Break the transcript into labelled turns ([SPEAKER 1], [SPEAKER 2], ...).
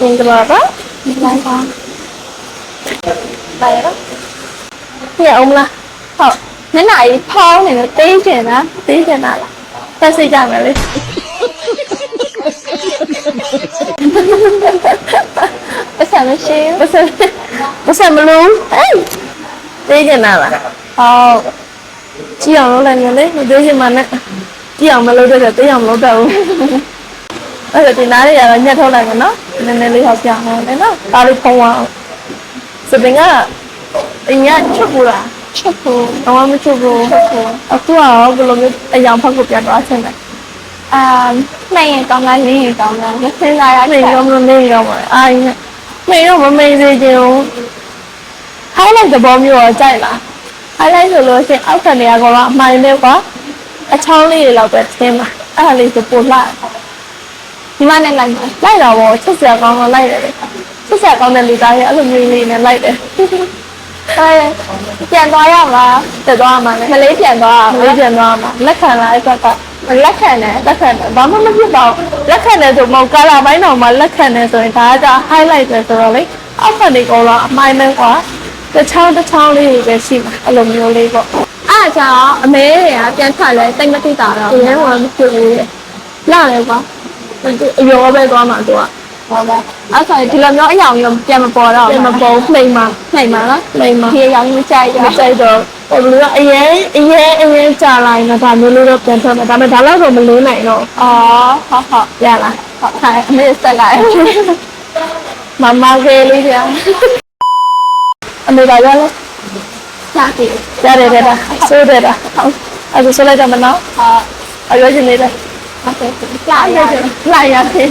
[SPEAKER 1] င်္ဂလာပါလိုက်ပါပါရပြအောင်လားဟုတ်မျက်နှာကြီးဖောင်းနေတယ်တေးကျင်တာလားဆက်စိတ်ကြမယ်လေပတ်စံမရှိပတ်စံမလို့တေးကျင်တာလားဟုတ်ကြည့်အောင်လုပ်လိုက်မယ်လေမသေးချင်မှနဲ့ကြည့်အောင်မလုပ်တော့တေးအောင်မလုပ်တော့ဘူးအဲ့ဒါဒီနားလေးကတော့ညှက်ထုတ်လိုက်မယ်နော်နည်းနည်းလေးဟောပြအောင်လေနော်ဒါလေးဖုံးအောင်စပင်ကအညာချုပ်ဘူးလားချုပ်ဘူးတော့မချုပ်ဘူးအခုကတော့ဘယ်လိုမျိုးအယောင်ဖက်ကိုပြသွားချင်တယ်နိုင်ရင်ကောင်းလားနေရင်ကောင်းလားစဉ်းစားရနေရောမလို့နေရောပါအာမေတော့မမေစေချင်ဘူး highlight သဘောမျိုးတော့ကြိုက်လား highlight ဆိုလို့ရှိရင်အောက်ကနေကတော့အမှန်နဲ့ကအချောင်းလေးတွေလောက်ပဲသင်းမှာအဲ့ဒါလေးဆိုပို့လာဒီမနဲ့လိုက်တော့ဘောချစ်စရာကောင်းတော့လိုက်တယ်ချစ်စရာကောင်းတဲ့လူသားရဲ့အဲ့လိုမျိုးလေးနဲ့လိုက်တယ်ပြန်သွားရမှာတက်သွားမှာမလေးပြန်သွားမှာလက်ခံလားအဲ့ကလက်ခံတယ်ဘာမှမဖြစ်ပါဘူးလက်ခံတယ်ဆိုမဟုတ်ကာလာပိုင်းတော်မှာလက်ခံတယ်ဆိုရင်ဒါက highlight ပဲဆိုတော့လေအောက်ကနေကောတော့အမိုင်းမဲကွာတချောင်းလေးပဲရှိမှာအဲ့လိုမျိုးလေးပေါ့အဲ့ဒါကြောင့်အမေတွေကပြန်ထွက်လဲတိတ်မသိတာတော့ရင်းဝင်မဖြစ်ဘူးလေလာလေကွာအရောပဲသွားမှာသူကဟုတ်ပါအဲ့ဆိုဒီလိုမျိုးအယောင်ရောပြန်မပေါ်တော့ပြန်မပေါ်နှိမ်မှာနော်ဒီအယောင်ကြီးကြိုက်တော့ဟိုလူကအရင်ကြာလာရင်ဒါမျိုးလို့တော့ပြန်ထွက်မှာဒါပေမဲ့ဒါတော့တော့မလို့နိုင်တော့ဟုတ်ရလားဟုတ်ခိုင်းအမေဆက်လိုက်မမကလေးပြအမေပါရလဲရတယ်ဆိုးတယ်ဟုတ်အဲ့ဒါဆိုလိုက်တော့မနော်အရွေးနေတယ်ဟုတ်ကဲ့လာရတယ်